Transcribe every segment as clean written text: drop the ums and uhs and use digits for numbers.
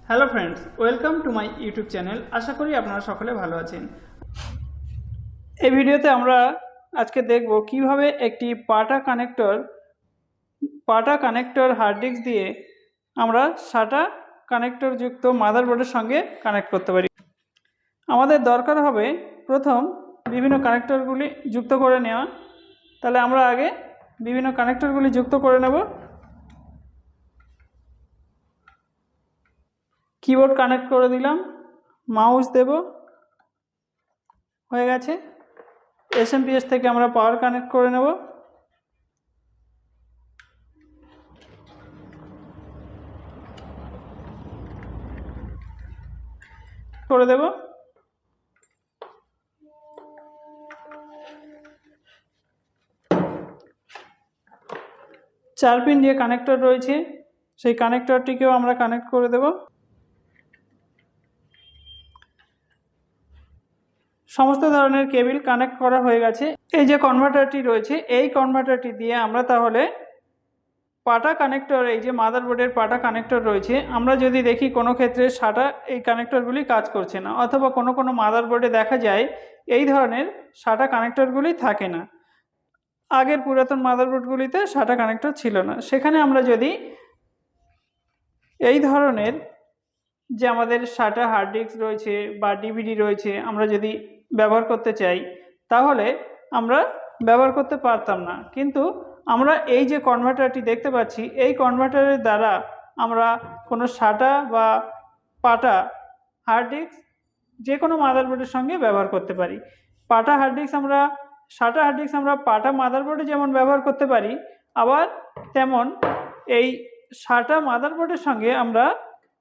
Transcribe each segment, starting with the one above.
Hello friends, welcome to my YouTube channel. আশা করি আপনারা সকলে ভালো আছেন। এই ভিডিওতে আমরা আজকে দেখব কিভাবে একটি পাটা কানেক্টর হার্ড ডিস্ক দিয়ে আমরা সাটা কানেক্টর যুক্ত মাদারবোর্ডের সঙ্গে কানেক্ট করতে পারি। আমাদের দরকার হবে প্রথম বিভিন্ন কানেক্টরগুলি যুক্ত করে নেওয়া। তাহলে আমরা আগে বিভিন্ন কানেক্টরগুলি যুক্ত করে নেব। কিবোর্ড কানেক্ট করে দিলাম, মাউস দেব, হয়ে গেছে। এসএমপিএস থেকে আমরা পাওয়ার কানেক্ট করে নেব। করে দেব। 4 পিন দিয়ে কানেক্টর রয়েছে, সেই কানেক্টরটিকেও আমরা কানেক্ট করে দেব। সমস্ত ধরনের কেবল কানেক্ট করা হয়ে গেছে। এই যে কনভার্টারটি রয়েছে, এই কনভার্টারটি দিয়ে আমরা তাহলে পাটা কানেক্টর, এই যে মাদারবোর্ডের পাটা কানেক্টর রয়েছে, আমরা যদি দেখি কোনো ক্ষেত্রে সাটা এই কানেক্টরগুলি কাজ করছে না, অথবা কোনো কোনো মাদারবোর্ডে দেখা যায় এই ধরনের সাটা কানেক্টরগুলি থাকে না। আগের পুরাতন মাদারবোর্ডগুলিতে সাটা কানেক্টর ছিল না। সেখানে আমরা যদি এই ধরনের যে আমাদের সাটা হার্ড ডিস্ক রয়েছে বা ডিভিডি রয়েছে, আমরা যদি ব্যবহার করতে চাই তাহলে আমরা ব্যবহার করতে পারতাম না। কিন্তু আমরা এই যে কনভার্টারটি দেখতে পাচ্ছি, এই কনভার্টারের দ্বারা আমরা কোনো সাটা বা পাটা হার্ড ডিস্ক যে কোনো মাদারবোর্ডের সঙ্গে ব্যবহার করতে পারি। পাটা হার্ড ডিস্ক আমরা সাটা হার্ড ডিস্ক আমরা পাটা মাদারবোর্ডে যেমন ব্যবহার করতে পারি, আবার তেমন এই সাটা মাদারবোর্ডের সঙ্গে আমরা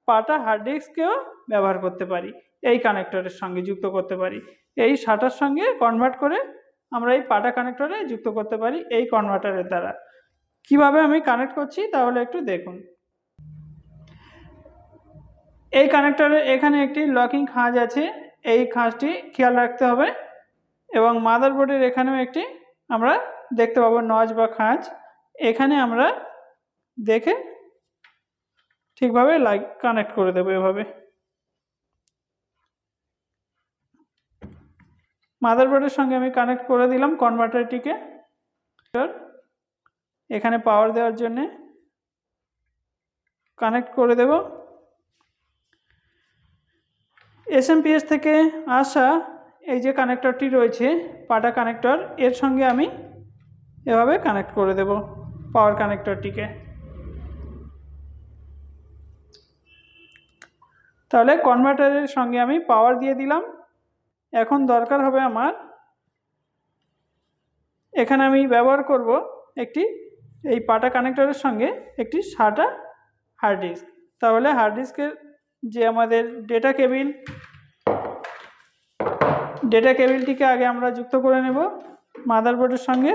পাটা হার্ড ডিস্ককেও ব্যবহার করতে পারি, এই কানেক্টরের সঙ্গে যুক্ত করতে পারি। এই সাটার সঙ্গে কনভার্ট করে আমরা এই পাটা কানেক্টরে যুক্ত করতে পারি এই কনভার্টারের দ্বারা। কিভাবে আমি কানেক্ট করছি তাহলে একটু দেখুন। এই কানেক্টরে এখানে একটি লকিং খাঁজ আছে, এই খাঁজটি খেয়াল রাখতে হবে। এবং মাদারবোর্ডের এখানেও একটি আমরা দেখতে পাবো নজ বা খাঁজ, এখানে আমরা দেখে ঠিকভাবে কানেক্ট করে দেবো। এভাবে মাদারবোর্ডের সঙ্গে আমি কানেক্ট করে দিলাম কনভার্টারটিকে। এখানে পাওয়ার দেওয়ার জন্য কানেক্ট করে দেব। এসএমপিএস থেকে আসা এই যে কানেক্টরটি রয়েছে পাটা কানেক্টর, এর সঙ্গে আমি এভাবে কানেক্ট করে দেব পাওয়ার কানেক্টরটিকে। তাহলে কনভার্টারের সঙ্গে আমি পাওয়ার দিয়ে দিলাম। এখন দরকার হবে আমার, এখানে আমি ব্যবহার করব একটি এই পাটা কানেক্টরের সঙ্গে একটি সাটা হার্ড ডিস্ক। তাহলে হার্ড ডিস্কের যে আমাদের ডেটা কেবিলটিকে আগে আমরা যুক্ত করে নেব মাদারবোর্ডের সঙ্গে।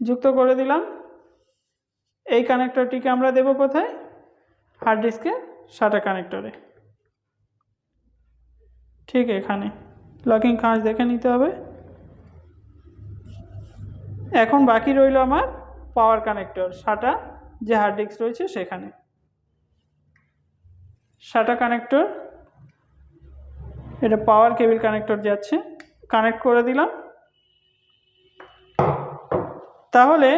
যুক্ত করে দিলাম। এই কানেক্টরটিকে আমরা দেব কোথায়? হার্ড ডিস্কের সাটা কানেক্টরে, ঠিক এখানে। লকিং খাঁজ দেখে নিতে হবে। এখন বাকি রইল আমার পাওয়ার কানেক্টর, সাটা যে হার্ড ডিস্ক রয়েছে সেখানে। সাটা কানেক্টর, এটা পাওয়ার কেবল কানেক্টর যাচ্ছে, কানেক্ট করে দিলাম। তাহলে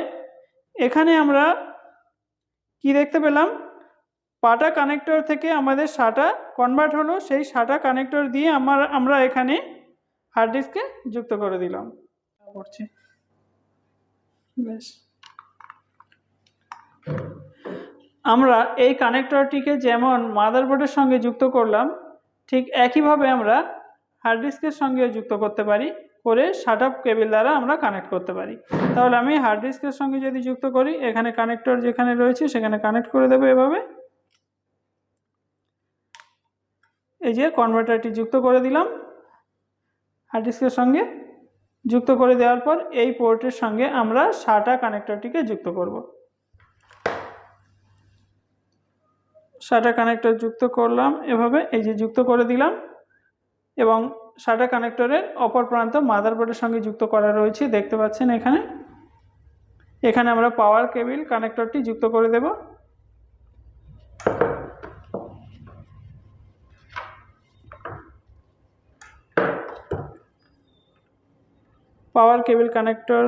এখানে আমরা কি দেখতে পেলাম? পাটা কানেক্টর থেকে আমাদের সাটা কনভার্ট হলো, সেই সাটা কানেক্টর দিয়ে আমরা এখানে হার্ড ডিস্কে যুক্ত করে দিলাম। বেশ, আমরা এই কানেক্টরটিকে যেমন মাদারবোর্ডের সঙ্গে যুক্ত করলাম, ঠিক একইভাবে আমরা হার্ড ডিস্কের সঙ্গেও যুক্ত করতে পারি, করে সাটা কেবল দ্বারা আমরা কানেক্ট করতে পারি। তাহলে আমি হার্ড ডিস্কের সঙ্গে যদি যুক্ত করি, এখানে কানেক্টর যেখানে রয়েছে সেখানে কানেক্ট করে দেবো এভাবে। এই যে কনভার্টারটি যুক্ত করে দিলাম হার্ড ডিস্কের সঙ্গে। যুক্ত করে দেওয়ার পর এই পোর্টের সঙ্গে আমরা সাটা কানেক্টরটিকে যুক্ত করব। সাটা কানেক্টর যুক্ত করলাম এভাবে, এই যে যুক্ত করে দিলাম। এবং সাটা কানেক্টরের অপর প্রান্ত মাদারবোর্ডের সঙ্গে যুক্ত করা রয়েছে, দেখতে পাচ্ছেন এখানে। এখানে আমরা পাওয়ার কেবিল কানেক্টরটি যুক্ত করে দেব। পাওয়ার কেবিল কানেক্টর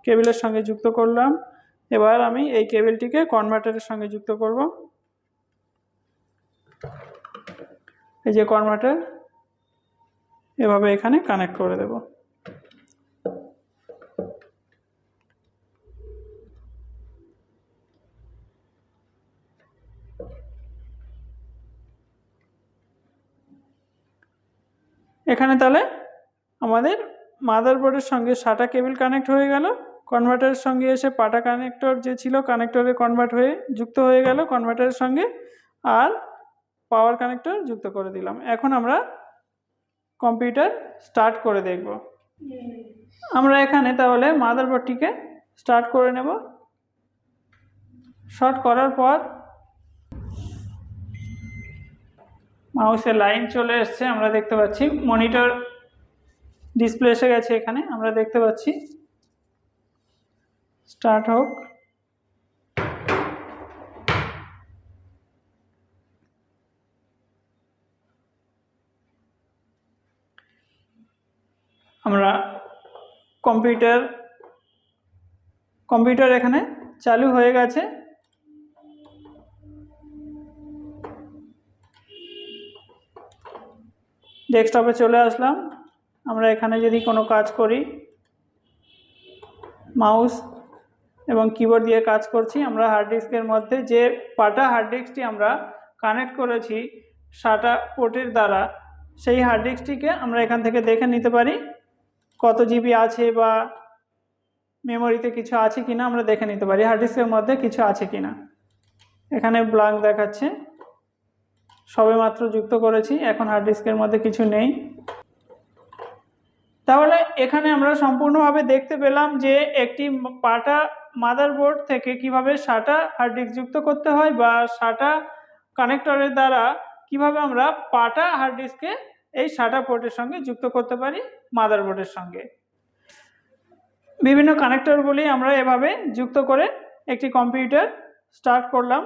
কেবিলের সঙ্গে যুক্ত করলাম। এবার আমি এই কেবিলটিকে কনভার্টারের সঙ্গে যুক্ত করব। এই যে কনভার্টার, এভাবে এখানে কানেক্ট করে দেব। এখানে তাহলে আমাদের মাদারবোর্ডের সঙ্গে সাটা কেবিল কানেক্ট হয়ে গেল, কনভার্টারের সঙ্গে এসে পাটা কানেক্টর যে ছিল কানেক্টরে কনভার্ট হয়ে যুক্ত হয়ে গেল কনভার্টারের সঙ্গে, আর পাওয়ার কানেক্টর যুক্ত করে দিলাম। এখন আমরা কম্পিউটার স্টার্ট করে দেখব। আমরা এখানে তাহলে মাদারবোর্ডটিকে স্টার্ট করে নেব। শর্ট করার পর মাউসের লাইন চলে এসছে, আমরা দেখতে পাচ্ছি মনিটর ডিসপ্লে এসে গেছে। এখানে আমরা দেখতে পাচ্ছি স্টার্ট হোক। আমরা কম্পিউটার এখানে চালু হয়ে গেছে। ডেস্কটপে চলে আসলাম। আমরা এখানে যদি কোনো কাজ করি, মাউস এবং কিবোর্ড দিয়ে কাজ করছি। আমরা হার্ড ডিস্কের মধ্যে যে পাটা হার্ড ডিস্কটি আমরা কানেক্ট করেছি সাটা পোর্টের দ্বারা, সেই হার্ড ডিস্কটিকে আমরা এখান থেকে দেখে নিতে পারি কত জিবি আছে বা মেমোরিতে কিছু আছে কিনা আমরা দেখে নিতে পারি, হার্ড ডিস্কের মধ্যে কিছু আছে কিনা। এখানে ব্ল্যাঙ্ক দেখাচ্ছে, সবেমাত্র যুক্ত করেছি, এখন হার্ড ডিস্কের মধ্যে কিছু নেই। তাহলে এখানে আমরা সম্পূর্ণভাবে দেখতে পেলাম যে একটি পাটা মাদারবোর্ড থেকে কিভাবে সাটা হার্ড ডিস্ক যুক্ত করতে হয়, বা সাটা কানেক্টরের দ্বারা কিভাবে আমরা পাটা হার্ড ডিস্কে এই সাটা পোর্টের সঙ্গে যুক্ত করতে পারি মাদারবোর্ডের সঙ্গে। বিভিন্ন কানেক্টরগুলি আমরা এভাবে যুক্ত করে একটি কম্পিউটার স্টার্ট করলাম।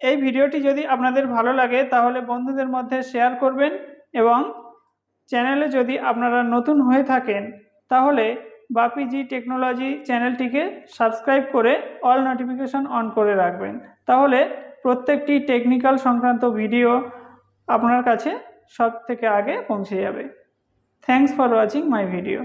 এই ভিডিওটি যদি আপনাদের ভালো লাগে তাহলে বন্ধুদের মধ্যে শেয়ার করবেন, এবং চ্যানেলে যদি আপনারা নতুন হয়ে থাকেন তাহলে বাপি জি টেকনোলজি চ্যানেলটিকে সাবস্ক্রাইব করে অল নোটিফিকেশন অন করে রাখবেন। তাহলে প্রত্যেকটি টেকনিক্যাল সংক্রান্ত ভিডিও আপনার কাছে সব থেকে আগে পৌঁছে যাবে। Thanks for watching my video.